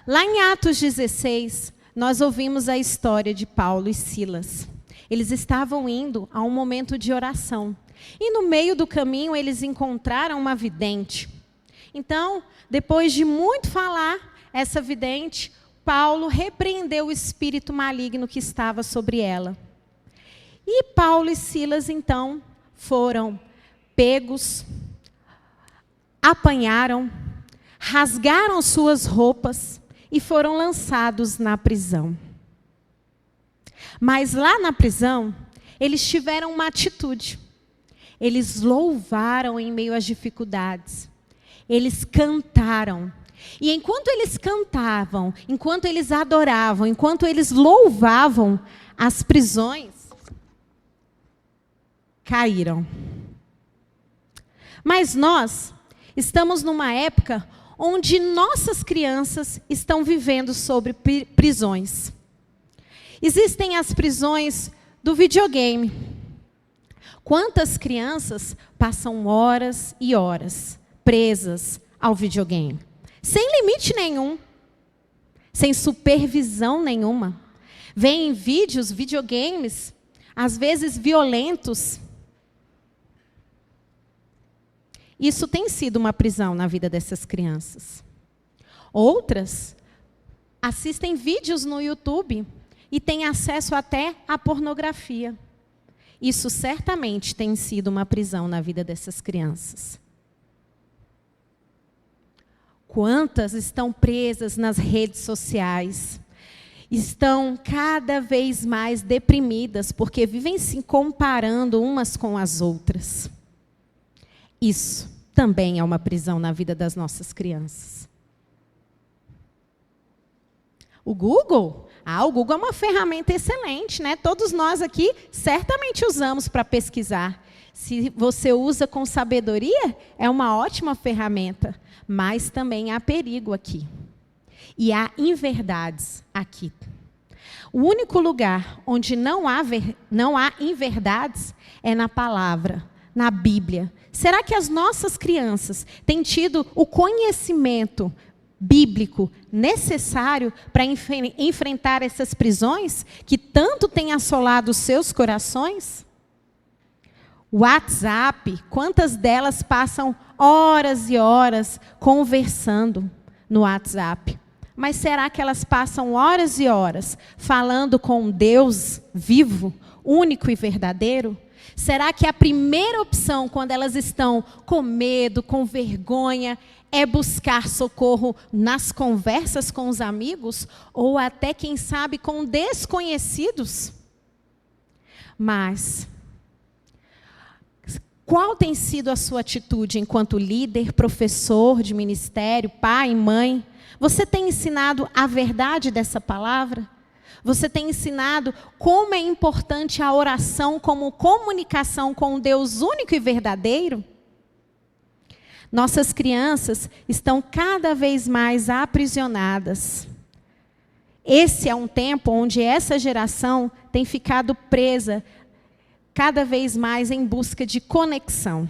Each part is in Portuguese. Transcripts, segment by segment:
Lá em Atos 16, nós ouvimos a história de Paulo e Silas. Eles estavam indo a um momento de oração. E no meio do caminho, eles encontraram uma vidente. Então, depois de muito falar, essa vidente, Paulo repreendeu o espírito maligno que estava sobre ela. E Paulo e Silas, então, foram pegos, apanharam, rasgaram suas roupas e foram lançados na prisão. Mas lá na prisão, eles tiveram uma atitude. Eles louvaram em meio às dificuldades. Eles cantaram. E enquanto eles cantavam, enquanto eles adoravam, enquanto eles louvavam, as prisões caíram. Mas nós estamos numa época onde nossas crianças estão vivendo sobre prisões. Existem as prisões do videogame. Quantas crianças passam horas e horas presas ao videogame? Sem limite nenhum. Sem supervisão nenhuma. Vêm vídeos, videogames, às vezes violentos. Isso tem sido uma prisão na vida dessas crianças. Outras assistem vídeos no YouTube e têm acesso até à pornografia. Isso certamente tem sido uma prisão na vida dessas crianças. Quantas estão presas nas redes sociais? Estão cada vez mais deprimidas porque vivem se comparando umas com as outras. Isso também é uma prisão na vida das nossas crianças. O Google? O Google é uma ferramenta excelente, né? Todos nós aqui certamente usamos para pesquisar. Se você usa com sabedoria, é uma ótima ferramenta. Mas também há perigo aqui. E há inverdades aqui. O único lugar onde não há inverdades é na palavra, na Bíblia. Será que as nossas crianças têm tido o conhecimento bíblico necessário para enfrentar essas prisões que tanto têm assolado os seus corações? WhatsApp, quantas delas passam horas e horas conversando no WhatsApp? Mas será que elas passam horas e horas falando com Deus vivo, único e verdadeiro? Será que a primeira opção, quando elas estão com medo, com vergonha, é buscar socorro nas conversas com os amigos? Ou até, quem sabe, com desconhecidos? Mas qual tem sido a sua atitude enquanto líder, professor de ministério, pai, mãe? Você tem ensinado a verdade dessa palavra? Você tem ensinado como é importante a oração como comunicação com o Deus único e verdadeiro? Nossas crianças estão cada vez mais aprisionadas. Esse é um tempo onde essa geração tem ficado presa cada vez mais em busca de conexão.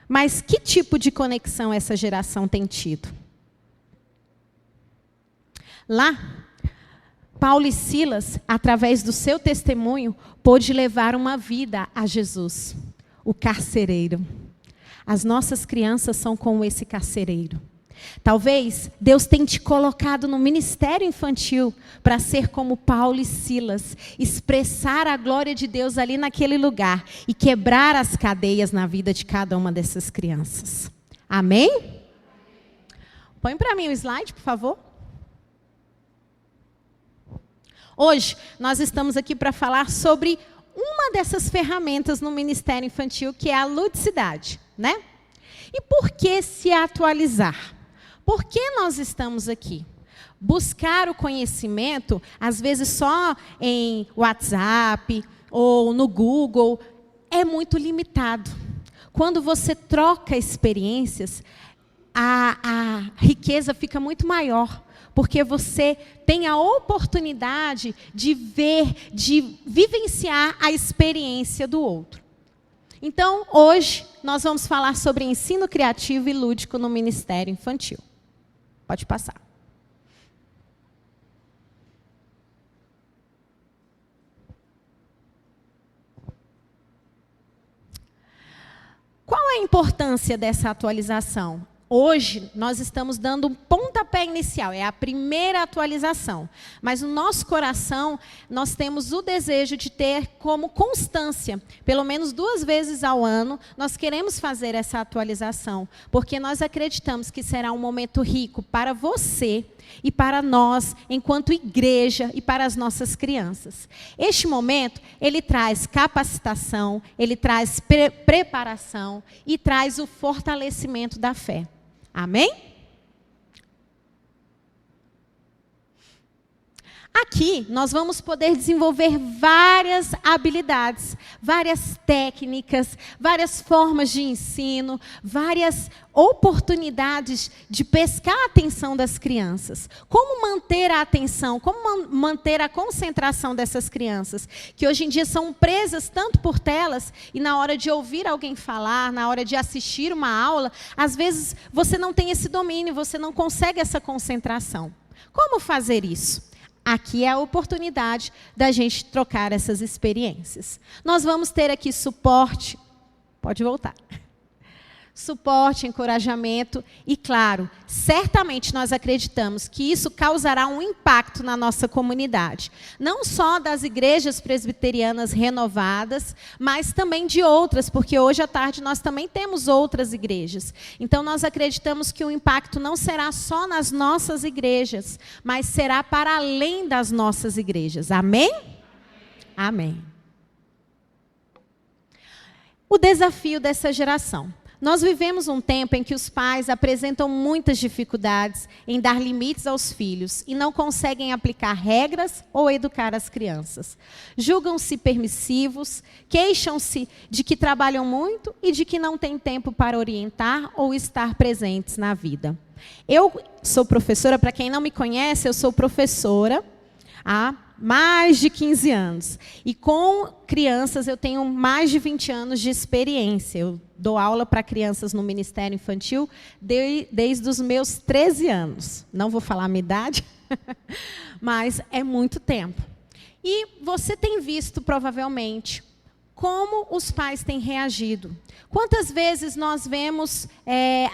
Mas que tipo de conexão essa geração tem tido? Lá, Paulo e Silas, através do seu testemunho, pôde levar uma vida a Jesus, o carcereiro. As nossas crianças são como esse carcereiro. Talvez Deus tenha te colocado no ministério infantil para ser como Paulo e Silas, expressar a glória de Deus ali naquele lugar e quebrar as cadeias na vida de cada uma dessas crianças. Amém? Põe para mim o slide, por favor. Hoje, nós estamos aqui para falar sobre uma dessas ferramentas no Ministério Infantil, que é a ludicidade, né? E por que se atualizar? Por que nós estamos aqui? Buscar o conhecimento, às vezes só em WhatsApp ou no Google, é muito limitado. Quando você troca experiências, a riqueza fica muito maior. Porque você tem a oportunidade de ver, de vivenciar a experiência do outro. Então, hoje, nós vamos falar sobre ensino criativo e lúdico no Ministério Infantil. Pode passar. importância dessa atualização? Hoje, nós estamos dando um pontapé inicial, é a primeira atualização. Mas no nosso coração, nós temos o desejo de ter como constância, pelo menos 2 vezes ao ano, nós queremos fazer essa atualização, porque nós acreditamos que será um momento rico para você e para nós, enquanto igreja, e para as nossas crianças. Este momento, ele traz capacitação, ele traz preparação e traz o fortalecimento da fé. Amém? Aqui, nós vamos poder desenvolver várias habilidades, várias técnicas, várias formas de ensino, várias oportunidades de pescar a atenção das crianças. Como manter a atenção, como manter a concentração dessas crianças, que hoje em dia são presas tanto por telas, e na hora de ouvir alguém falar, na hora de assistir uma aula, às vezes você não tem esse domínio, você não consegue essa concentração. Como fazer isso? Aqui é a oportunidade da gente trocar essas experiências. Nós vamos ter aqui suporte, pode voltar. Suporte, encorajamento e, claro, certamente nós acreditamos que isso causará um impacto na nossa comunidade. Não só das igrejas presbiterianas renovadas, mas também de outras, porque hoje à tarde nós também temos outras igrejas. Então, nós acreditamos que o impacto não será só nas nossas igrejas, mas será para além das nossas igrejas. Amém? Amém. O desafio dessa geração. Nós vivemos um tempo em que os pais apresentam muitas dificuldades em dar limites aos filhos e não conseguem aplicar regras ou educar as crianças. Julgam-se permissivos, queixam-se de que trabalham muito e de que não têm tempo para orientar ou estar presentes na vida. Eu sou professora, para quem não me conhece, eu sou professora há mais de 15 anos. E com crianças eu tenho mais de 20 anos de experiência. Eu dou aula para crianças no Ministério Infantil desde os meus 13 anos. Não vou falar a minha idade, mas é muito tempo. E você tem visto, provavelmente, como os pais têm reagido. Quantas vezes nós vemos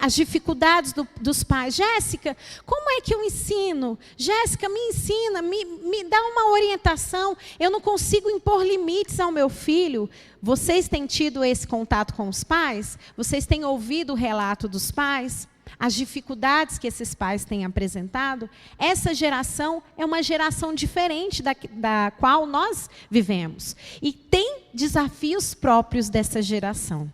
as dificuldades dos pais? Jéssica, como é que eu ensino? Jéssica, me ensina, me dá uma orientação. Eu não consigo impor limites ao meu filho. Vocês têm tido esse contato com os pais? Vocês têm ouvido o relato dos pais? As dificuldades que esses pais têm apresentado? Essa geração é uma geração diferente da qual nós vivemos. E tem desafios próprios dessa geração.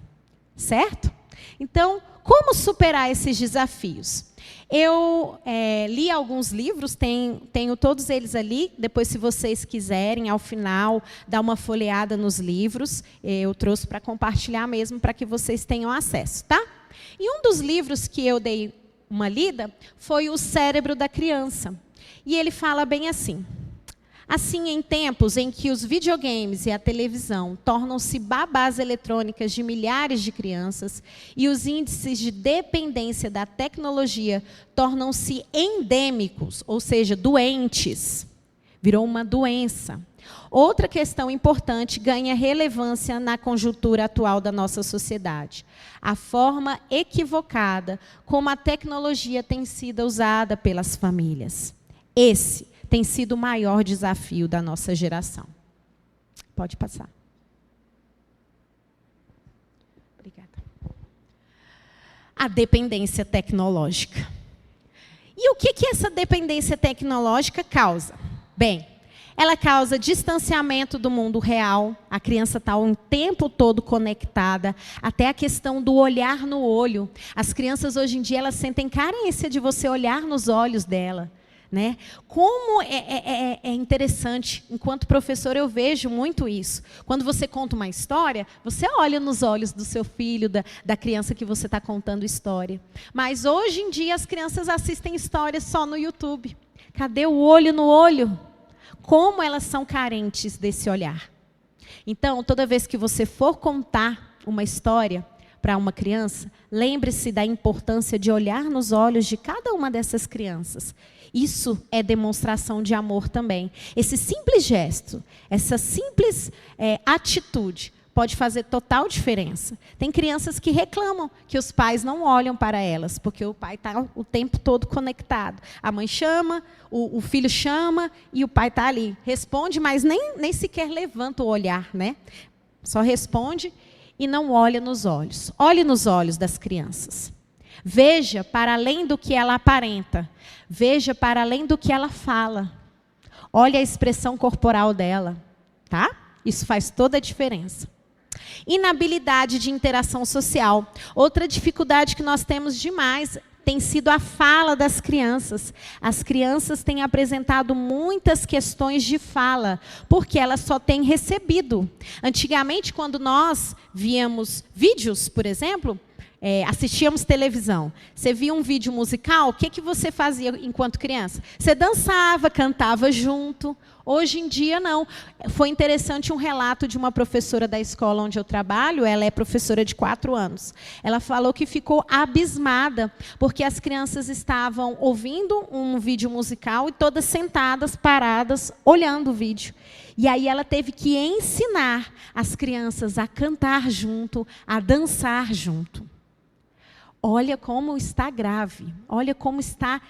Certo? Então, como superar esses desafios? Eu li alguns livros, tenho todos eles ali. Depois, se vocês quiserem, ao final, dar uma folheada nos livros. Eu trouxe para compartilhar mesmo, para que vocês tenham acesso, tá? E um dos livros que eu dei uma lida foi O Cérebro da Criança. E ele fala bem assim: assim, em tempos em que os videogames e a televisão tornam-se babás eletrônicas de milhares de crianças e os índices de dependência da tecnologia tornam-se endêmicos, ou seja, doentes, virou uma doença. Outra questão importante ganha relevância na conjuntura atual da nossa sociedade: a forma equivocada como a tecnologia tem sido usada pelas famílias. Esse tem sido o maior desafio da nossa geração. Pode passar. Obrigada. A dependência tecnológica. E o que essa dependência tecnológica causa? Bem, ela causa distanciamento do mundo real. A criança está o tempo todo conectada. Até a questão do olhar no olho. As crianças hoje em dia elas sentem carência de você olhar nos olhos dela. Né? Como é interessante, enquanto professor eu vejo muito isso. Quando você conta uma história, você olha nos olhos do seu filho, da criança que você está contando história. Mas hoje em dia as crianças assistem histórias só no YouTube. Cadê o olho no olho? Como elas são carentes desse olhar. Então, toda vez que você for contar uma história para uma criança, lembre-se da importância de olhar nos olhos de cada uma dessas crianças. Isso é demonstração de amor também. Esse simples gesto, essa simples atitude pode fazer total diferença. Tem crianças que reclamam que os pais não olham para elas, porque o pai está o tempo todo conectado. A mãe chama, o filho chama e o pai está ali. Responde, mas nem sequer levanta o olhar, né? Só responde e não olha nos olhos. Olhe nos olhos das crianças. Veja para além do que ela aparenta. Veja para além do que ela fala. Olhe a expressão corporal dela, tá? Isso faz toda a diferença. Inabilidade de interação social. Outra dificuldade que nós temos demais tem sido a fala das crianças. As crianças têm apresentado muitas questões de fala, porque elas só têm recebido. Antigamente, quando nós víamos vídeos, por exemplo, assistíamos televisão. Você via um vídeo musical, o que você fazia enquanto criança? Você dançava, cantava junto. Hoje em dia, não. Foi interessante um relato de uma professora da escola onde eu trabalho, ela é professora de 4 anos. Ela falou que ficou abismada, porque as crianças estavam ouvindo um vídeo musical e todas sentadas, paradas, olhando o vídeo. E aí ela teve que ensinar as crianças a cantar junto, a dançar junto. Olha como está grave, olha como está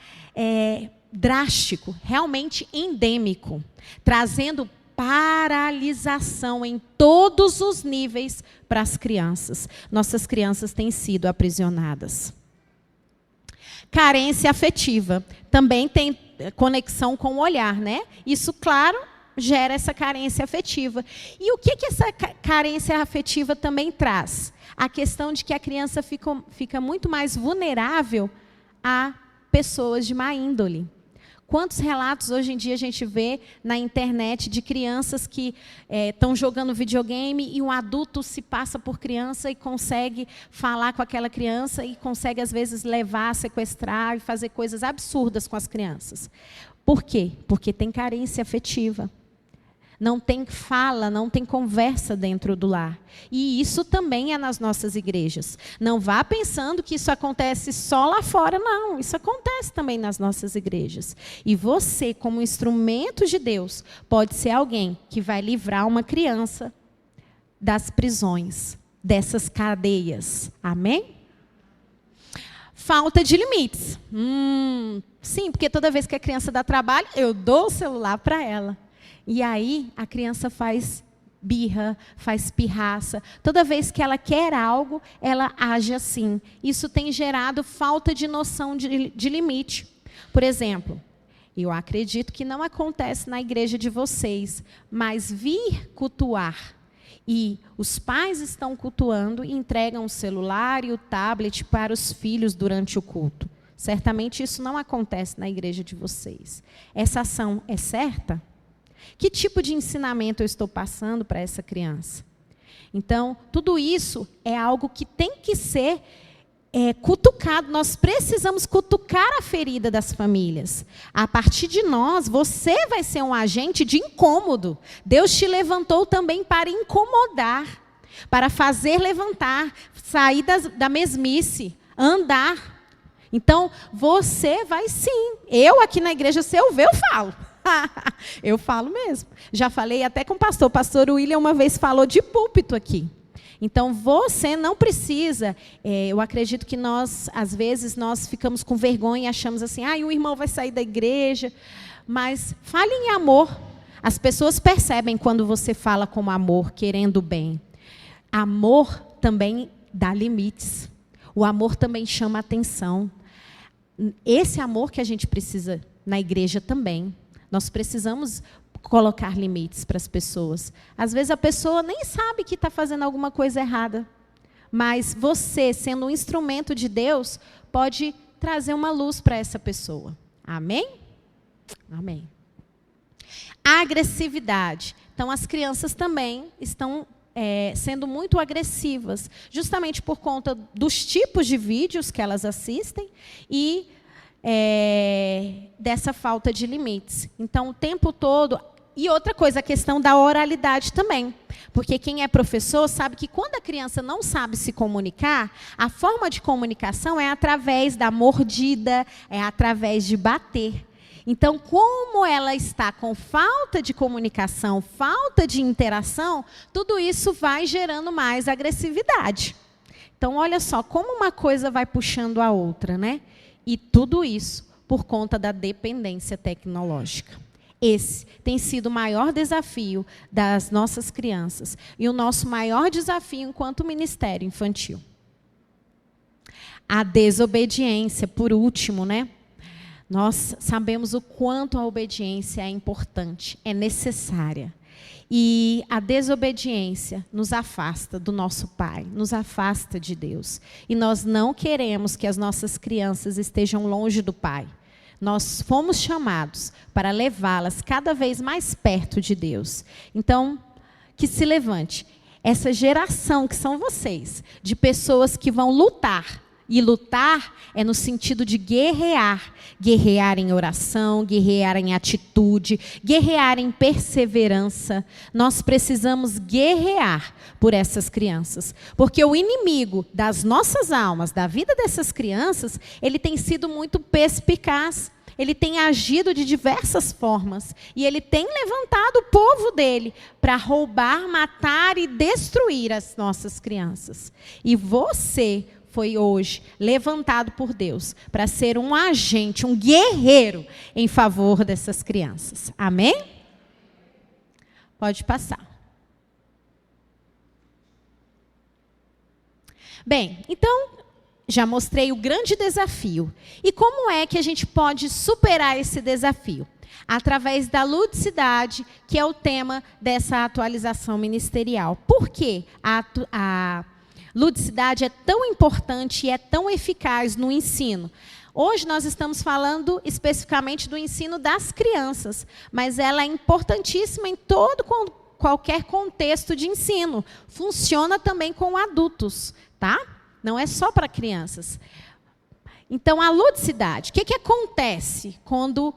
drástico, realmente endêmico, trazendo paralisação em todos os níveis para as crianças. Nossas crianças têm sido aprisionadas. Carência afetiva, também tem conexão com o olhar, né? Isso, claro, gera essa carência afetiva. E o que essa carência afetiva também traz? A questão de que a criança fica muito mais vulnerável a pessoas de má índole. Quantos relatos hoje em dia a gente vê na internet de crianças que estão jogando videogame e um adulto se passa por criança e consegue falar com aquela criança e consegue, às vezes, levar, sequestrar e fazer coisas absurdas com as crianças. Por quê? Porque tem carência afetiva. Não tem fala, não tem conversa dentro do lar. E isso também é nas nossas igrejas. Não vá pensando que isso acontece só lá fora, não. Isso acontece também nas nossas igrejas. E você, como instrumento de Deus, pode ser alguém que vai livrar uma criança das prisões, dessas cadeias. Amém? Falta de limites. Sim, porque toda vez que a criança dá trabalho, eu dou o celular para ela. E aí a criança faz birra, faz pirraça. Toda vez que ela quer algo, ela age assim. Isso tem gerado falta de noção de limite. Por exemplo, eu acredito que não acontece na igreja de vocês, mas vir cultuar e os pais estão cultuando e entregam o celular e o tablet para os filhos durante o culto. Certamente isso não acontece na igreja de vocês. Essa ação é certa? Que tipo de ensinamento eu estou passando para essa criança? Então, tudo isso é algo que tem que ser cutucado. Nós precisamos cutucar a ferida das famílias. A partir de nós, você vai ser um agente de incômodo. Deus te levantou também para incomodar, para fazer levantar, sair da mesmice, andar. Então, você vai sim. Eu aqui na igreja, se eu ver, eu falo. Eu falo mesmo. Já falei até com o pastor William uma vez falou de púlpito aqui. Então, você não precisa, eu acredito que nós, às vezes, nós ficamos com vergonha e achamos assim, o irmão vai sair da igreja, mas fale em amor. As pessoas percebem quando você fala com amor, querendo o bem. Amor também dá limites. O amor também chama atenção. Esse amor que a gente precisa na igreja também. Nós precisamos colocar limites para as pessoas. Às vezes a pessoa nem sabe que está fazendo alguma coisa errada. Mas você, sendo um instrumento de Deus, pode trazer uma luz para essa pessoa. Amém? Amém. Agressividade. Então, as crianças também estão sendo muito agressivas, justamente por conta dos tipos de vídeos que elas assistem e dessa falta de limites. Então, o tempo todo... E outra coisa, a questão da oralidade também. Porque quem é professor sabe que quando a criança não sabe se comunicar, a forma de comunicação é através da mordida, é através de bater. Então, como ela está com falta de comunicação, falta de interação, tudo isso vai gerando mais agressividade. Então, olha só, como uma coisa vai puxando a outra, né? E tudo isso por conta da dependência tecnológica. Esse tem sido o maior desafio das nossas crianças e o nosso maior desafio enquanto ministério infantil. A desobediência, por último, né? Nós sabemos o quanto a obediência é importante, é necessária. E a desobediência nos afasta do nosso Pai, nos afasta de Deus. E nós não queremos que as nossas crianças estejam longe do Pai. Nós fomos chamados para levá-las cada vez mais perto de Deus. Então, que se levante essa geração que são vocês, de pessoas que vão lutar. E lutar é no sentido de guerrear. Guerrear em oração, guerrear em atitude, guerrear em perseverança. Nós precisamos guerrear por essas crianças. Porque o inimigo das nossas almas, da vida dessas crianças, ele tem sido muito perspicaz. Ele tem agido de diversas formas. E ele tem levantado o povo dele para roubar, matar e destruir as nossas crianças. E você foi hoje levantado por Deus para ser um agente, um guerreiro em favor dessas crianças. Amém? Pode passar. Bem, então, já mostrei o grande desafio. E como é que a gente pode superar esse desafio? Através da ludicidade, que é o tema dessa atualização ministerial. Por quê? A ludicidade é tão importante e é tão eficaz no ensino. Hoje nós estamos falando especificamente do ensino das crianças, mas ela é importantíssima em qualquer contexto de ensino. Funciona também com adultos, tá? Não é só para crianças. Então, a ludicidade. O que acontece quando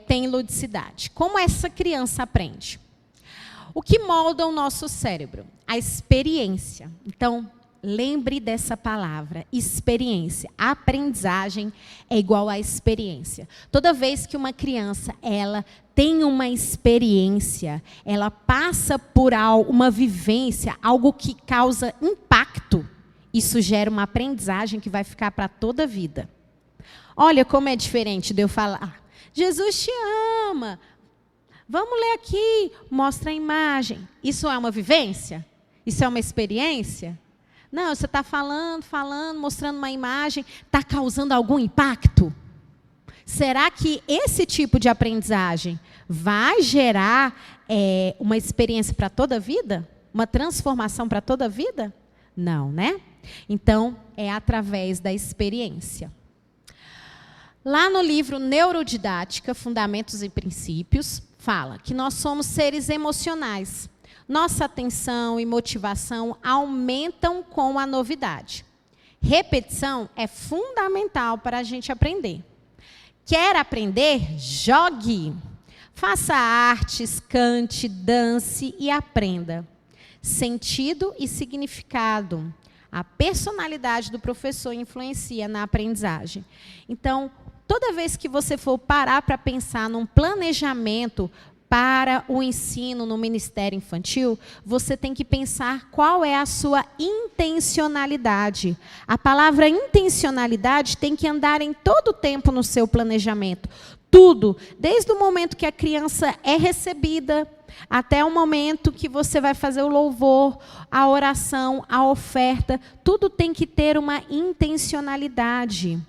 tem ludicidade? Como essa criança aprende? O que molda o nosso cérebro? A experiência. Então, lembre dessa palavra, experiência. A aprendizagem é igual à experiência. Toda vez que uma criança ela tem uma experiência, ela passa por uma vivência, algo que causa impacto, isso gera uma aprendizagem que vai ficar para toda a vida. Olha como é diferente de eu falar, Jesus te ama, vamos ler aqui, mostra a imagem. Isso é uma vivência? Isso é uma experiência? Não, você está falando, mostrando uma imagem, está causando algum impacto? Será que esse tipo de aprendizagem vai gerar uma experiência para toda a vida? Uma transformação para toda a vida? Não, né? Então, é através da experiência. Lá no livro Neurodidática, Fundamentos e Princípios, fala que nós somos seres emocionais. Nossa atenção e motivação aumentam com a novidade. Repetição é fundamental para a gente aprender. Quer aprender? Jogue. Faça artes, cante, dance e aprenda. Sentido e significado. A personalidade do professor influencia na aprendizagem. Então, toda vez que você for parar para pensar num planejamento para o ensino no Ministério Infantil, você tem que pensar qual é a sua intencionalidade. A palavra intencionalidade tem que andar em todo o tempo no seu planejamento. Tudo, desde o momento que a criança é recebida, até o momento que você vai fazer o louvor, a oração, a oferta, tudo tem que ter uma intencionalidade.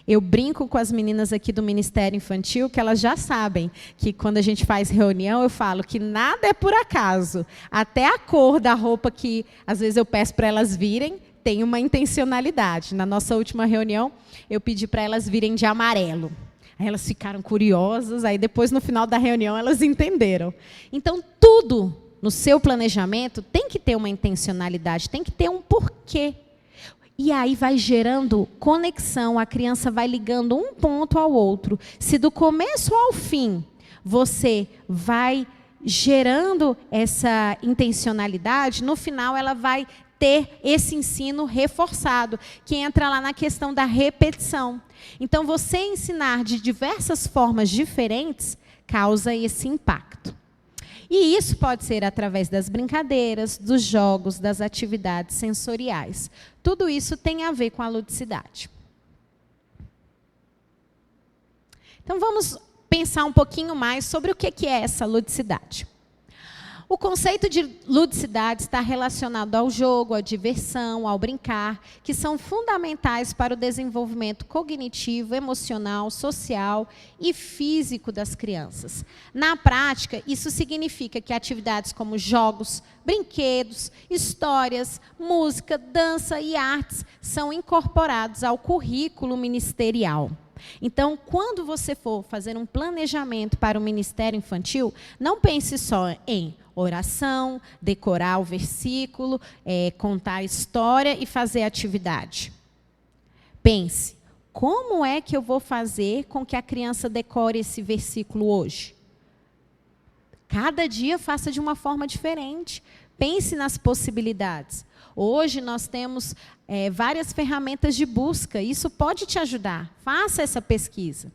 Eu brinco com as meninas aqui do Ministério Infantil, que elas já sabem que quando a gente faz reunião, eu falo que nada é por acaso. Até a cor da roupa que, às vezes, eu peço para elas virem, tem uma intencionalidade. Na nossa última reunião, eu pedi para elas virem de amarelo. Aí elas ficaram curiosas, aí depois, no final da reunião, elas entenderam. Então, tudo no seu planejamento tem que ter uma intencionalidade, tem que ter um porquê. E aí vai gerando conexão, a criança vai ligando um ponto ao outro. Se do começo ao fim você vai gerando essa intencionalidade, no final ela vai ter esse ensino reforçado, que entra lá na questão da repetição. Então, você ensinar de diversas formas diferentes causa esse impacto. E isso pode ser através das brincadeiras, dos jogos, das atividades sensoriais. Tudo isso tem a ver com a ludicidade. Então, vamos pensar um pouquinho mais sobre o que é essa ludicidade. O conceito de ludicidade está relacionado ao jogo, à diversão, ao brincar, que são fundamentais para o desenvolvimento cognitivo, emocional, social e físico das crianças. Na prática, isso significa que atividades como jogos, brinquedos, histórias, música, dança e artes são incorporados ao currículo ministerial. Então, quando você for fazer um planejamento para o Ministério Infantil, não pense só em oração, decorar o versículo, contar a história e fazer atividade. Pense, como é que eu vou fazer com que a criança decore esse versículo hoje? Cada dia faça de uma forma diferente. Pense nas possibilidades. Hoje nós temos várias ferramentas de busca. Isso pode te ajudar. Faça essa pesquisa.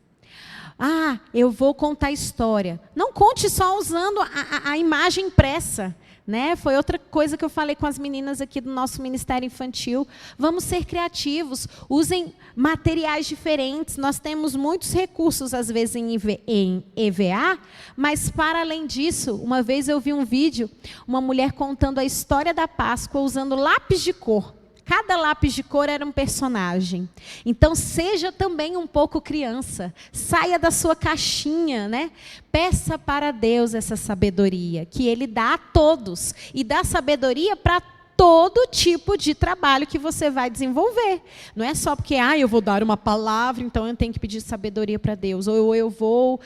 Ah, eu vou contar história. Não conte só usando a imagem impressa. Né? Foi outra coisa que eu falei com as meninas aqui do nosso Ministério Infantil. Vamos ser criativos. Usem materiais diferentes. Nós temos muitos recursos, às vezes, em EVA. Mas, para além disso, uma vez eu vi um vídeo, uma mulher contando a história da Páscoa usando lápis de cor. Cada lápis de cor era um personagem. Então, seja também um pouco criança. Saia da sua caixinha, né? Peça para Deus essa sabedoria, que Ele dá a todos. E dá sabedoria para todo tipo de trabalho que você vai desenvolver. Não é só porque, eu vou dar uma palavra, então eu tenho que pedir sabedoria para Deus. Ou eu vou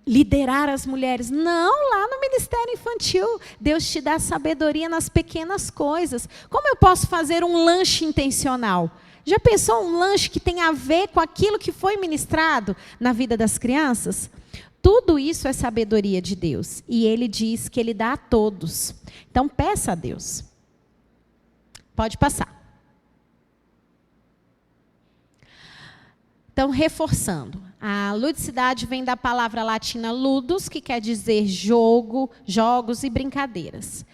liderar as mulheres. Não, lá no Ministério Infantil, Deus te dá sabedoria nas pequenas coisas. Como eu posso fazer um lanche intencional? Já pensou um lanche que tem a ver com aquilo que foi ministrado na vida das crianças? Tudo isso é sabedoria de Deus. E Ele diz que Ele dá a todos. Então, peça a Deus. Pode passar. Então, reforçando. A ludicidade vem da palavra latina ludus, que quer dizer jogo, jogos e brincadeiras.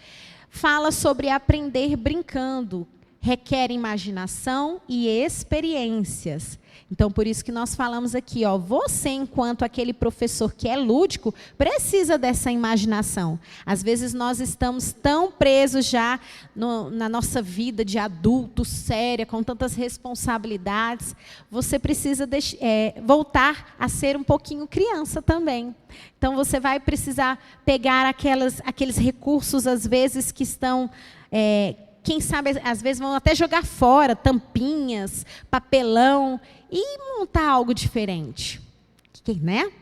Fala sobre aprender brincando, requer imaginação e experiências. Então, por isso que nós falamos aqui, você, enquanto aquele professor que é lúdico, precisa dessa imaginação. Às vezes, nós estamos tão presos já na nossa vida de adulto, séria, com tantas responsabilidades. Você precisa voltar a ser um pouquinho criança também. Então, você vai precisar pegar aqueles recursos, às vezes, que estão... quem sabe, às vezes, vão até jogar fora tampinhas, papelão, e montar algo diferente. Né?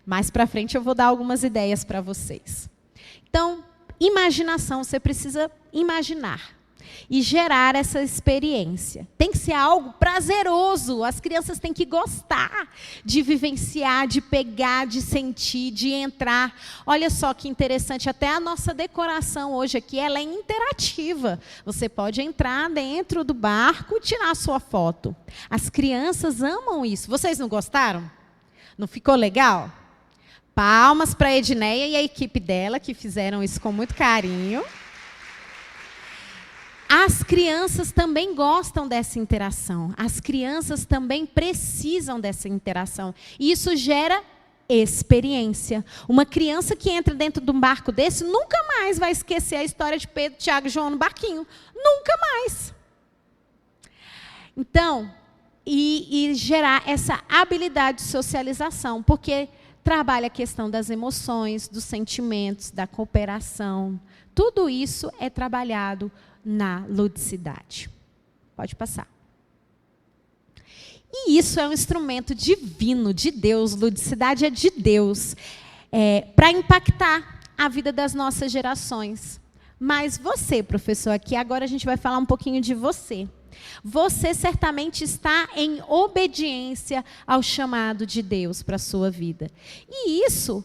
Mais para frente eu vou dar algumas ideias para vocês. Então, imaginação, você precisa imaginar e gerar essa experiência. Tem que ser algo prazeroso. As crianças têm que gostar de vivenciar, de pegar, de sentir, de entrar. Olha só que interessante, até a nossa decoração hoje aqui, ela é interativa. Você pode entrar dentro do barco e tirar a sua foto. As crianças amam isso. Vocês não gostaram? Não ficou legal? Palmas para a Edneia e a equipe dela, que fizeram isso com muito carinho. As crianças também gostam dessa interação. As crianças também precisam dessa interação. E isso gera experiência. Uma criança que entra dentro de um barco desse nunca mais vai esquecer a história de Pedro, Tiago e João no barquinho. Nunca mais. Então, e gerar essa habilidade de socialização, porque trabalha a questão das emoções, dos sentimentos, da cooperação. Tudo isso é trabalhado na ludicidade. Pode passar. E isso é um instrumento divino, de Deus. Ludicidade é de Deus, para impactar a vida das nossas gerações. Mas você, professor, aqui agora a gente vai falar um pouquinho de você. Você certamente está em obediência ao chamado de Deus para a sua vida. E isso,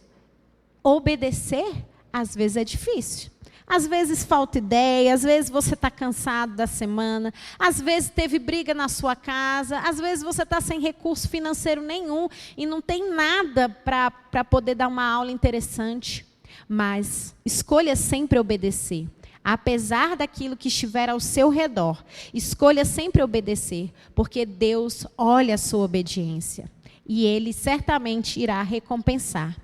obedecer, às vezes é difícil. Às vezes falta ideia, às vezes você está cansado da semana, às vezes teve briga na sua casa, às vezes você está sem recurso financeiro nenhum e não tem nada para poder dar uma aula interessante. Mas escolha sempre obedecer. Apesar daquilo que estiver ao seu redor, escolha sempre obedecer, porque Deus olha a sua obediência e Ele certamente irá recompensar.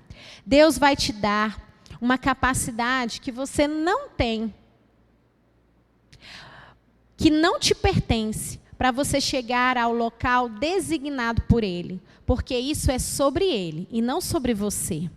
Deus vai te dar uma capacidade que você não tem, que não te pertence, para você chegar ao local designado por Ele, porque isso é sobre Ele e não sobre você.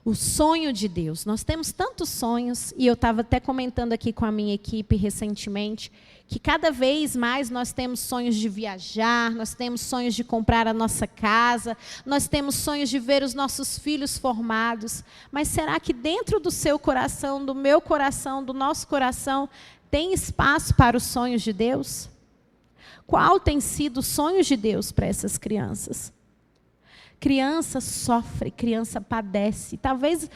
O sonho de Deus. Nós temos tantos sonhos, e eu estava até comentando aqui com a minha equipe recentemente, que cada vez mais nós temos sonhos de viajar, nós temos sonhos de comprar a nossa casa, nós temos sonhos de ver os nossos filhos formados. Mas será que dentro do seu coração, do meu coração, do nosso coração, tem espaço para os sonhos de Deus? Qual tem sido os sonhos de Deus para essas crianças? Criança sofre, criança padece. Talvez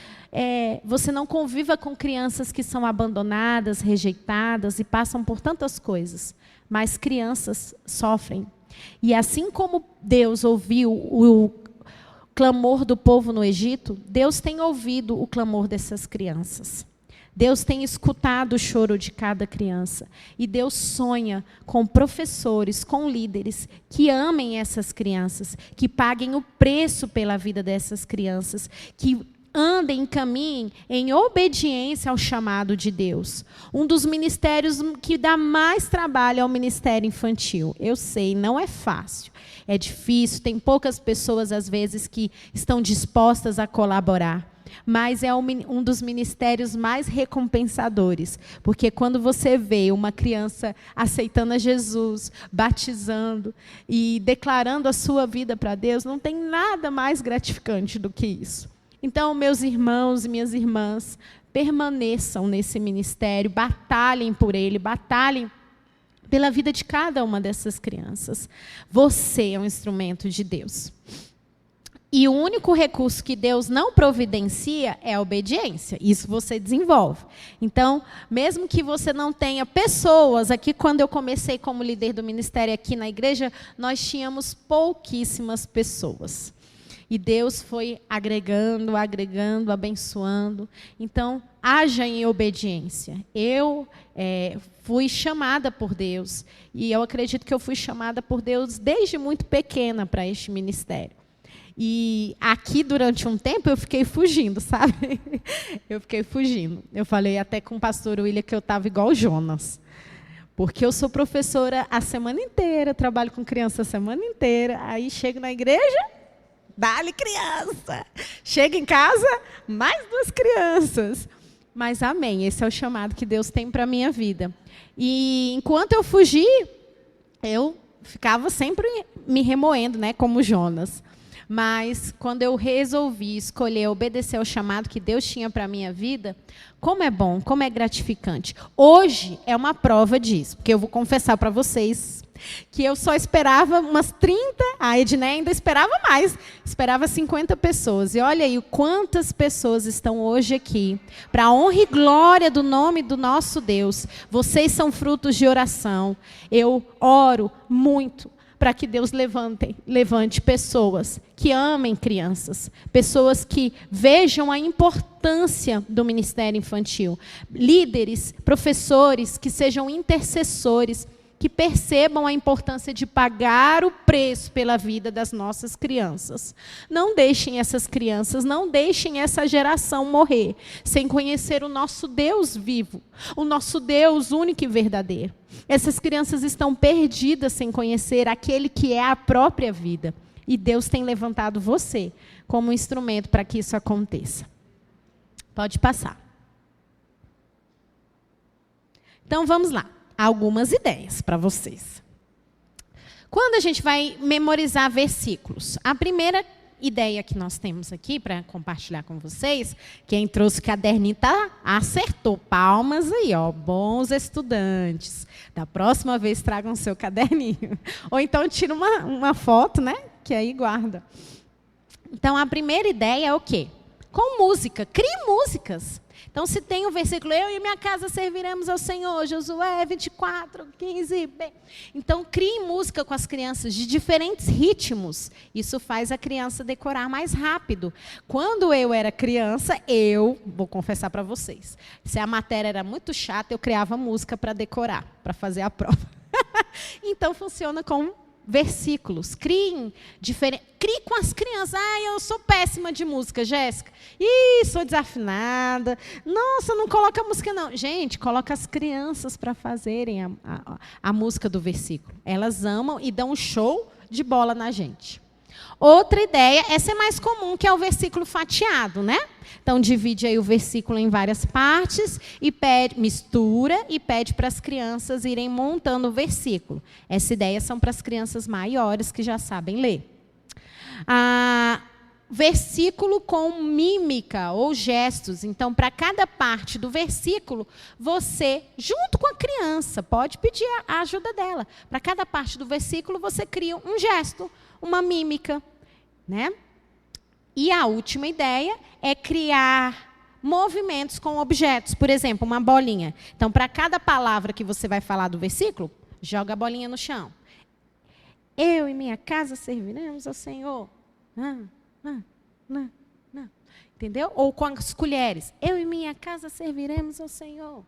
você não conviva com crianças que são abandonadas, rejeitadas e passam por tantas coisas. Mas crianças sofrem. E assim como Deus ouviu o clamor do povo no Egito, Deus tem ouvido o clamor dessas crianças. Deus tem escutado o choro de cada criança. E Deus sonha com professores, com líderes que amem essas crianças, que paguem o preço pela vida dessas crianças, que andem, caminhem em obediência ao chamado de Deus. Um dos ministérios que dá mais trabalho é o ministério infantil. Eu sei, não é fácil, é difícil, tem poucas pessoas, às vezes, que estão dispostas a colaborar. Mas é um dos ministérios mais recompensadores, porque quando você vê uma criança aceitando a Jesus, batizando e declarando a sua vida para Deus, não tem nada mais gratificante do que isso. Então, meus irmãos e minhas irmãs, permaneçam nesse ministério, batalhem por ele, batalhem pela vida de cada uma dessas crianças. Você é um instrumento de Deus. E o único recurso que Deus não providencia é a obediência. Isso você desenvolve. Então, mesmo que você não tenha pessoas, aqui quando eu comecei como líder do ministério aqui na igreja, nós tínhamos pouquíssimas pessoas. E Deus foi agregando, agregando, abençoando. Então, haja em obediência. Eu fui chamada por Deus. E eu acredito que eu fui chamada por Deus desde muito pequena para este ministério. E aqui, durante um tempo, eu fiquei fugindo, sabe? Eu fiquei fugindo. Eu falei até com o pastor William que eu estava igual Jonas. Porque eu sou professora a semana inteira, trabalho com criança a semana inteira. Aí chego na igreja, dá-lhe criança. Chego em casa, mais 2 crianças. Mas amém, esse é o chamado que Deus tem para a minha vida. E enquanto eu fugi, eu ficava sempre me remoendo, né, como Jonas. Mas, quando eu resolvi escolher obedecer ao chamado que Deus tinha para a minha vida, como é bom, como é gratificante. Hoje é uma prova disso, porque eu vou confessar para vocês que eu só esperava umas 30, a Edné ainda esperava mais, esperava 50 pessoas. E olha aí quantas pessoas estão hoje aqui, para a honra e glória do nome do nosso Deus. Vocês são frutos de oração. Eu oro muito para que Deus levante pessoas que amem crianças, pessoas que vejam a importância do ministério infantil, líderes, professores que sejam intercessores, que percebam a importância de pagar o preço pela vida das nossas crianças. Não deixem essas crianças, não deixem essa geração morrer sem conhecer o nosso Deus vivo, o nosso Deus único e verdadeiro. Essas crianças estão perdidas sem conhecer aquele que é a própria vida. E Deus tem levantado você como instrumento para que isso aconteça. Pode passar. Então, vamos lá. Algumas ideias para vocês. Quando a gente vai memorizar versículos, a primeira ideia que nós temos aqui para compartilhar com vocês, quem trouxe caderninho acertou, palmas aí, ó, bons estudantes. Da próxima vez tragam seu caderninho. Ou então tira uma foto, né, que aí guarda. Então a primeira ideia é o quê? Com música. Crie músicas. Então, se tem o versículo, eu e minha casa serviremos ao Senhor, Josué 24:15. Então, crie música com as crianças de diferentes ritmos. Isso faz a criança decorar mais rápido. Quando eu era criança, eu vou confessar para vocês, se a matéria era muito chata, eu criava música para decorar, para fazer a prova. Então, funciona com versículos. Crie com as crianças. Eu sou péssima de música, Jéssica. Sou desafinada. Nossa, não coloca música, não. Gente, coloca as crianças para fazerem a música do versículo. Elas amam e dão um show de bola na gente. Outra ideia, essa é mais comum, que é o versículo fatiado, né? Então, divide aí o versículo em várias partes e mistura e pede para as crianças irem montando o versículo. Essa ideia são para as crianças maiores que já sabem ler. Versículo com mímica ou gestos. Então, para cada parte do versículo, você, junto com a criança, pode pedir a ajuda dela. Para cada parte do versículo, você cria um gesto, uma mímica, né? E a última ideia é criar movimentos com objetos. Por exemplo, uma bolinha. Então, para cada palavra que você vai falar do versículo, joga a bolinha no chão. Eu e minha casa serviremos ao Senhor. Entendeu? Ou com as colheres. Eu e minha casa serviremos ao Senhor.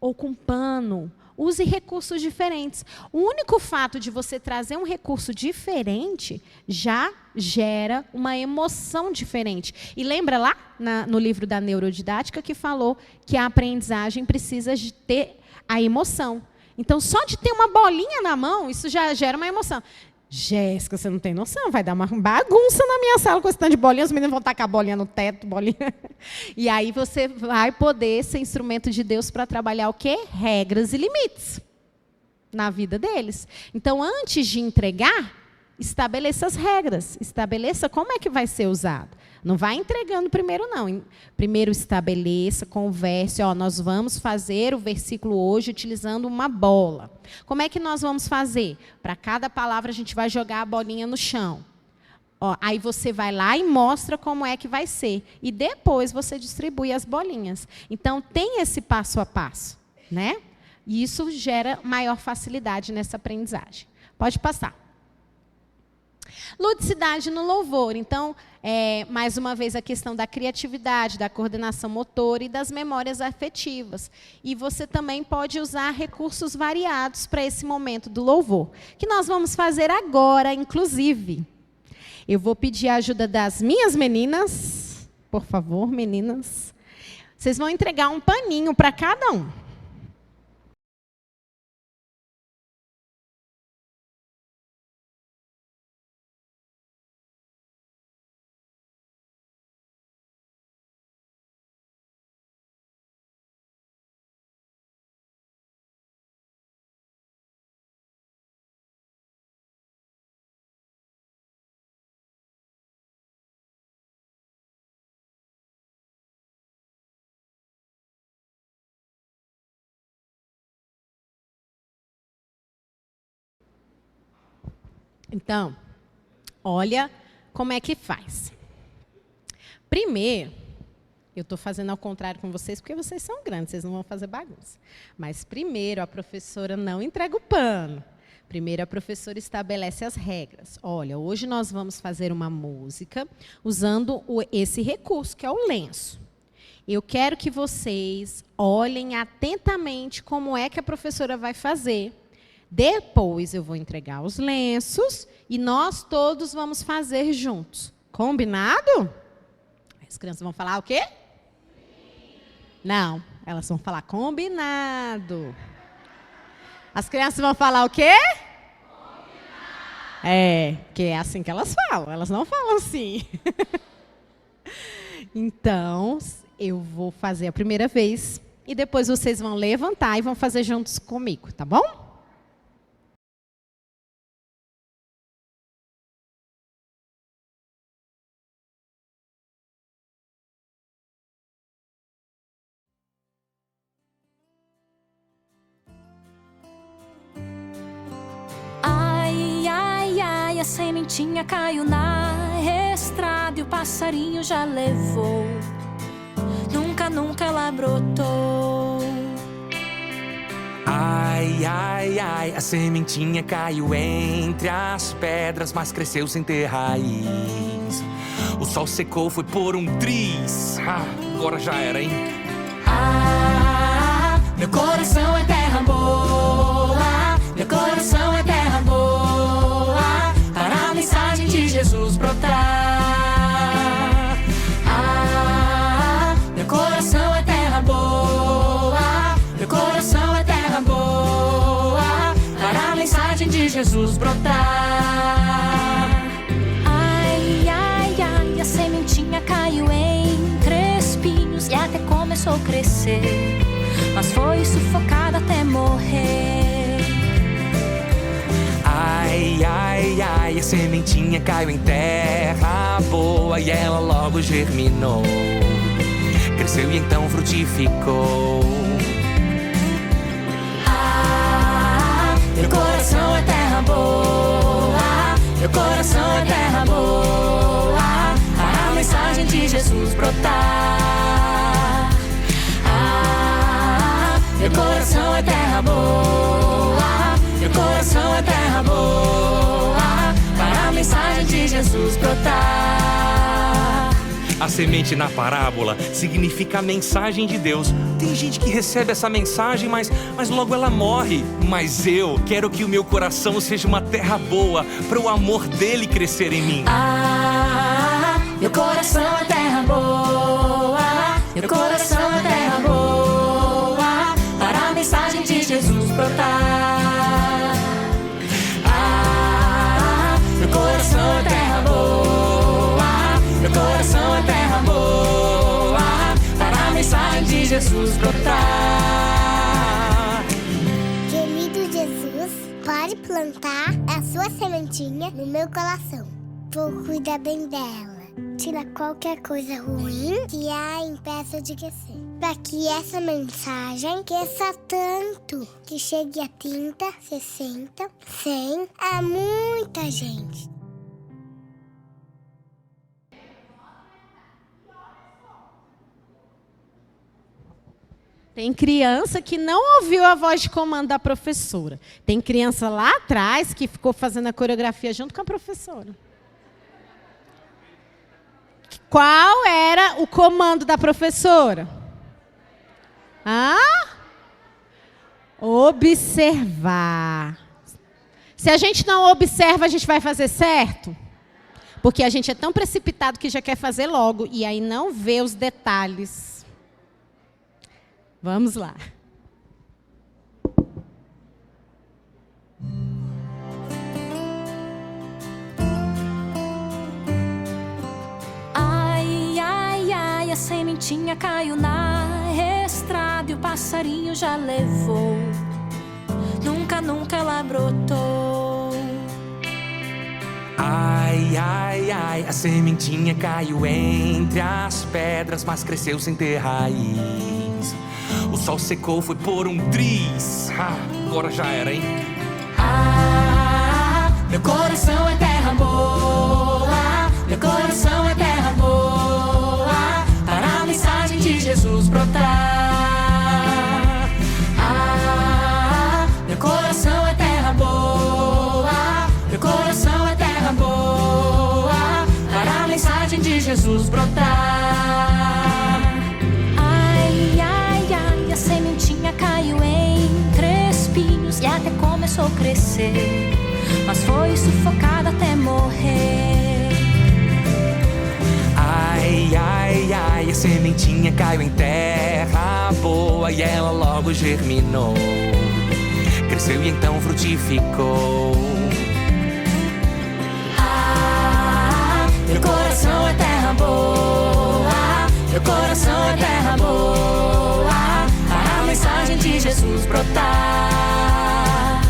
Ou com pano. Use recursos diferentes. O único fato de você trazer um recurso diferente já gera uma emoção diferente. E lembra lá no livro da neurodidática que falou que a aprendizagem precisa de ter a emoção. Então, só de ter uma bolinha na mão, isso já gera uma emoção. Jéssica, você não tem noção, vai dar uma bagunça na minha sala com esse tanto de bolinha, os meninos vão tacar a bolinha no teto, bolinha. E aí você vai poder ser instrumento de Deus para trabalhar o quê? Regras e limites na vida deles. Então, antes de entregar, estabeleça as regras, estabeleça como é que vai ser usado. Não vai entregando primeiro, não. Primeiro estabeleça, converse. Nós vamos fazer o versículo hoje utilizando uma bola. Como é que nós vamos fazer? Para cada palavra, a gente vai jogar a bolinha no chão. Aí você vai lá e mostra como é que vai ser. E depois você distribui as bolinhas. Então, tem esse passo a passo, né? E isso gera maior facilidade nessa aprendizagem. Pode passar. Ludicidade no louvor. Então, mais uma vez, a questão da criatividade, da coordenação motora e das memórias afetivas. E você também pode usar recursos variados para esse momento do louvor, que nós vamos fazer agora, inclusive. Eu vou pedir a ajuda das minhas meninas. Por favor, meninas. Vocês vão entregar um paninho para cada um. Então, olha como é que faz. Primeiro, eu estou fazendo ao contrário com vocês, porque vocês são grandes, vocês não vão fazer bagunça. Mas primeiro, a professora não entrega o pano. Primeiro, a professora estabelece as regras. Olha, hoje nós vamos fazer uma música usando esse recurso, que é o lenço. Eu quero que vocês olhem atentamente como é que a professora vai fazer. Depois eu vou entregar os lenços e nós todos vamos fazer juntos. Combinado? As crianças vão falar o quê? Não, elas vão falar combinado. As crianças vão falar o quê? Combinado. Porque é assim que elas falam, elas não falam assim. Então, eu vou fazer a primeira vez e depois vocês vão levantar e vão fazer juntos comigo, tá bom? A sementinha caiu na estrada. estrada e o passarinho já levou. Nunca, nunca ela brotou. Ai, ai, ai, a sementinha caiu entre as pedras, mas cresceu sem ter raiz. O sol secou, foi por um triz. Agora já era, hein? Meu coração é terra boa. Meu coração é terra boa para a mensagem de Jesus brotar. Meu coração é terra boa. Meu coração é terra boa para a mensagem de Jesus brotar. Ai, ai, ai, a sementinha caiu entre espinhos e até começou a crescer, mas foi sufocada até morrer. Ai, ai, ai, a sementinha caiu em terra boa e ela logo germinou, cresceu e então frutificou. Meu coração é terra boa. Meu coração é terra boa para a mensagem de Jesus brotar. Meu coração é terra boa. Meu coração é terra boa para a mensagem de Jesus brotar. A semente na parábola significa a mensagem de Deus. Tem gente que recebe essa mensagem, mas logo ela morre. Mas eu quero que o meu coração seja uma terra boa para o amor dele crescer em mim. Meu coração é terra boa. Meu coração é terra boa para a mensagem de Jesus brotar. Meu coração é terra boa. Meu coração é terra boa para a mensagem de Jesus brotar. Querido Jesus, pode plantar a sua sementinha no meu coração. Vou cuidar bem dela. Tira qualquer coisa ruim que a impeça de crescer. Para que essa mensagem cresça tanto que chegue a 30, 60, 100, a muita gente. Tem criança que não ouviu a voz de comando da professora. Tem criança lá atrás que ficou fazendo a coreografia junto com a professora. Qual era o comando da professora? Observar. Se a gente não observa, a gente vai fazer certo? Porque a gente é tão precipitado que já quer fazer logo e aí não vê os detalhes. Vamos lá. Ai, ai, ai, a sementinha caiu na estrada e o passarinho já levou. Nunca, nunca ela brotou. Ai, ai, ai, a sementinha caiu entre as pedras, mas cresceu sem ter raiz. O sol secou, foi por um triz. Agora já era, hein? Meu coração é terra boa. Meu coração é terra boa para a mensagem de Jesus brotar. Meu coração é terra boa. Meu coração é terra boa para a mensagem de Jesus brotar. Ai, ai, ai, a sementinha caiu entre espinhos e até começou a crescer, mas foi sufocada até morrer. Ai, ai, ai, a sementinha caiu em terra boa e ela logo germinou, cresceu e então frutificou. Meu coração é terra boa. Meu coração é terra boa para a mensagem de Jesus brotar.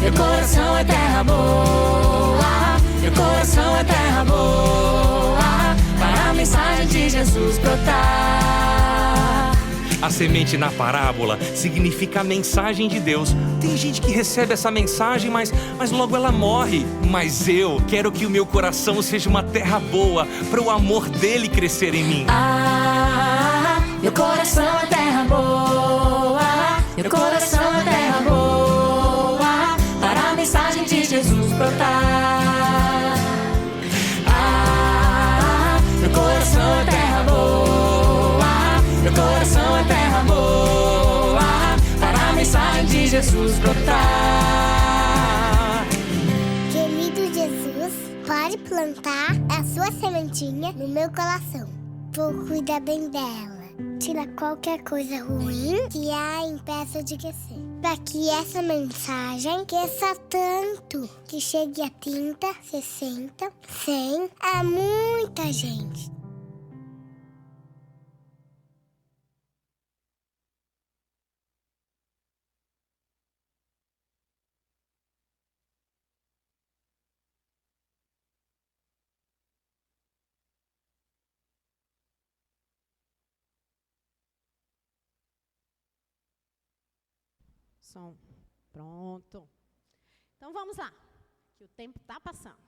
Meu coração é terra boa. Meu coração é terra boa para a mensagem de Jesus brotar. A semente na parábola significa a mensagem de Deus. Tem gente que recebe essa mensagem, mas logo ela morre. Mas eu quero que o meu coração seja uma terra boa, para o amor dele crescer em mim. Meu coração é terra boa. Meu coração é terra boa, para a mensagem de Jesus brotar. Meu coração é terra boa. Meu coração é terra boa, para a mensagem de Jesus brotar. Querido Jesus, pode plantar a sua sementinha no meu coração. Vou cuidar bem dela. Tira qualquer coisa ruim que a impeça de crescer. Para que essa mensagem cresça tanto que chegue a 30, 60, 100, a muita gente. Som. Pronto. Então vamos lá, que o tempo está passando.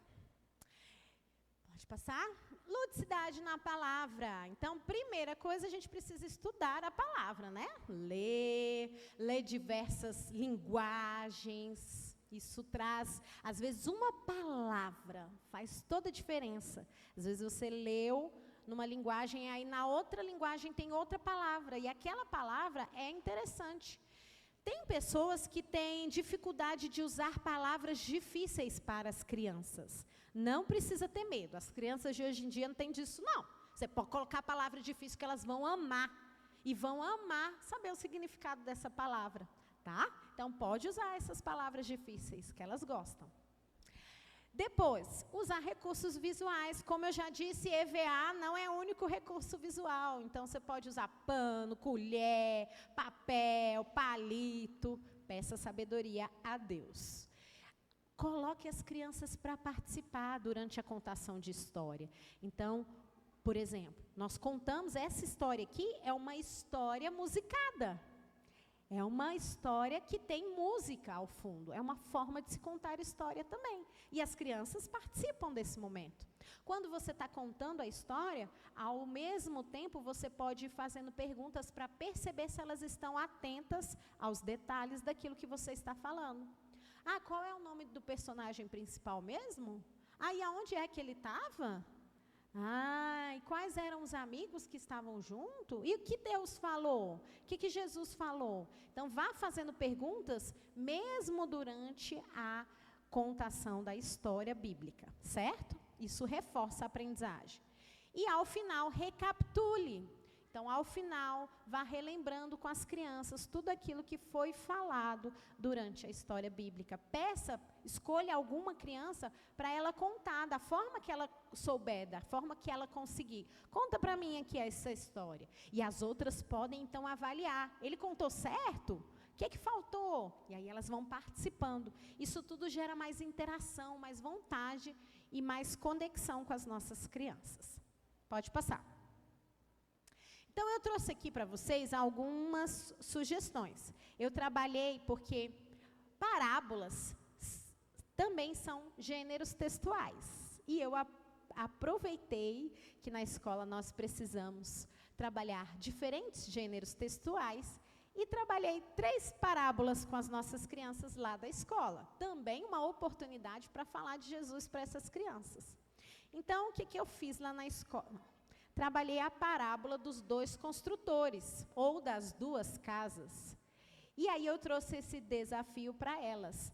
Pode passar? Ludicidade na palavra. Então, primeira coisa, a gente precisa estudar a palavra, né? Ler diversas linguagens. Isso traz, às vezes, uma palavra faz toda a diferença. Às vezes você leu numa linguagem, aí na outra linguagem tem outra palavra, e aquela palavra é interessante. Tem pessoas que têm dificuldade de usar palavras difíceis para as crianças. Não precisa ter medo. As crianças de hoje em dia não tem disso, não. Você pode colocar a palavra difícil que elas vão amar. E vão amar saber o significado dessa palavra, tá? Então, pode usar essas palavras difíceis que elas gostam. Depois, usar recursos visuais. Como eu já disse, EVA não é o único recurso visual. Então, você pode usar pano, colher, papel, palito. Peça sabedoria a Deus. Coloque as crianças para participar durante a contação de história. Então, por exemplo, nós contamos, essa história aqui é uma história musicada. É uma história que tem música ao fundo. É uma forma de se contar história também. E as crianças participam desse momento. Quando você está contando a história, ao mesmo tempo você pode ir fazendo perguntas para perceber se elas estão atentas aos detalhes daquilo que você está falando. Qual é o nome do personagem principal mesmo? E aonde é que ele estava? E quais eram os amigos que estavam junto? E o que Deus falou? O que Jesus falou? Então, vá fazendo perguntas, mesmo durante a contação da história bíblica, certo? Isso reforça a aprendizagem. E, ao final, recapitule. Então, ao final, vá relembrando com as crianças tudo aquilo que foi falado durante a história bíblica. Escolha alguma criança para ela contar da forma que ela souber, da forma que ela conseguir. Conta para mim aqui essa história. E as outras podem, então, avaliar. Ele contou certo? O que faltou? E aí elas vão participando. Isso tudo gera mais interação, mais vontade e mais conexão com as nossas crianças. Pode passar. Então, eu trouxe aqui para vocês algumas sugestões. Eu trabalhei porque parábolas também são gêneros textuais. E eu aproveitei que na escola nós precisamos trabalhar diferentes gêneros textuais e trabalhei 3 parábolas com as nossas crianças lá da escola. Também uma oportunidade para falar de Jesus para essas crianças. Então, o que eu fiz lá na escola? Trabalhei a parábola dos 2 construtores, ou das 2 casas. E aí eu trouxe esse desafio para elas.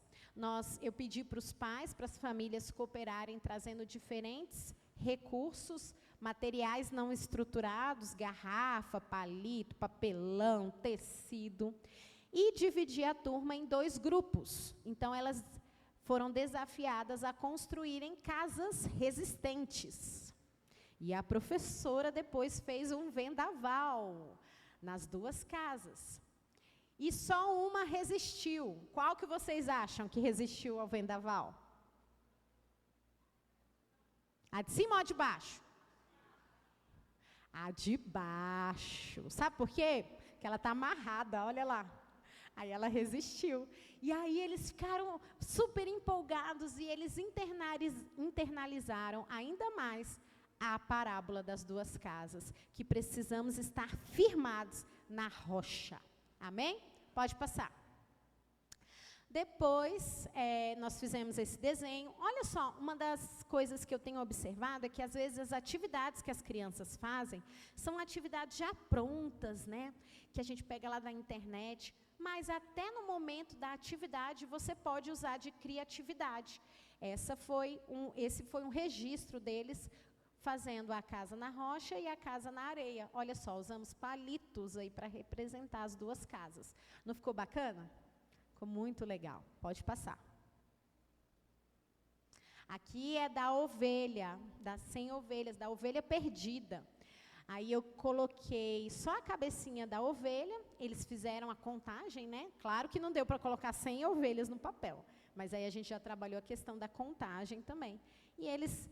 Eu pedi para os pais, para as famílias cooperarem, trazendo diferentes recursos, materiais não estruturados, garrafa, palito, papelão, tecido, e dividi a turma em 2 grupos. Então, elas foram desafiadas a construírem casas resistentes. E a professora depois fez um vendaval nas 2 casas. E só uma resistiu. Qual que vocês acham que resistiu ao vendaval? A de cima ou a de baixo? A de baixo. Sabe por quê? Que ela está amarrada, olha lá. Aí ela resistiu. E aí eles ficaram super empolgados e eles internalizaram ainda mais a parábola das duas casas, que precisamos estar firmados na rocha. Amém? Pode passar. Depois, nós fizemos esse desenho. Olha só, uma das coisas que eu tenho observado é que, às vezes, as atividades que as crianças fazem são atividades já prontas, né? Que a gente pega lá da internet, mas até no momento da atividade você pode usar de criatividade. Esse foi um registro deles, fazendo a casa na rocha e a casa na areia. Olha só, usamos palitos aí para representar as duas casas. Não ficou bacana? Ficou muito legal. Pode passar. Aqui é da ovelha, das 100 ovelhas, da ovelha perdida. Aí eu coloquei só a cabecinha da ovelha, eles fizeram a contagem, né? Claro que não deu para colocar 100 ovelhas no papel, mas aí a gente já trabalhou a questão da contagem também. E eles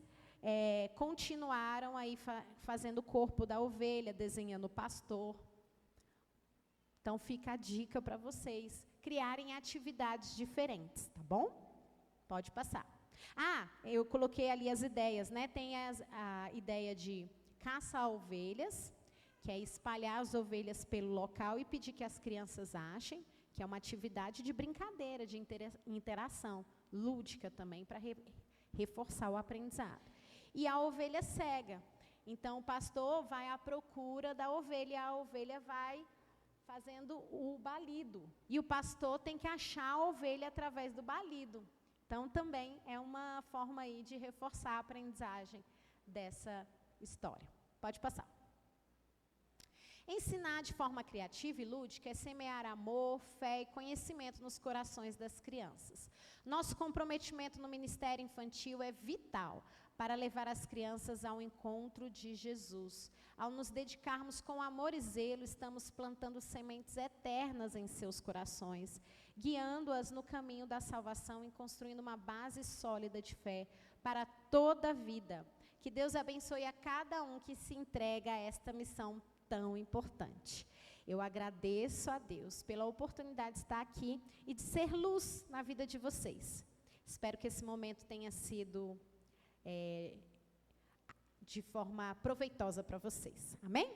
continuaram aí fazendo o corpo da ovelha, desenhando o pastor. Então fica a dica para vocês criarem atividades diferentes, tá bom? Pode passar. Eu coloquei ali as ideias, né? Tem a ideia de caça a ovelhas, que é espalhar as ovelhas pelo local e pedir que as crianças achem, que é uma atividade de brincadeira, de interação, lúdica também, para reforçar o aprendizado. E a ovelha cega. Então, o pastor vai à procura da ovelha, e a ovelha vai fazendo o balido. E o pastor tem que achar a ovelha através do balido. Então, também é uma forma aí de reforçar a aprendizagem dessa história. Pode passar. Ensinar de forma criativa e lúdica é semear amor, fé e conhecimento nos corações das crianças. Nosso comprometimento no ministério infantil é vital para levar as crianças ao encontro de Jesus. Ao nos dedicarmos com amor e zelo, estamos plantando sementes eternas em seus corações, guiando-as no caminho da salvação e construindo uma base sólida de fé para toda a vida. Que Deus abençoe a cada um que se entrega a esta missão tão importante. Eu agradeço a Deus pela oportunidade de estar aqui e de ser luz na vida de vocês. Espero que esse momento tenha sido de forma proveitosa para vocês. Amém?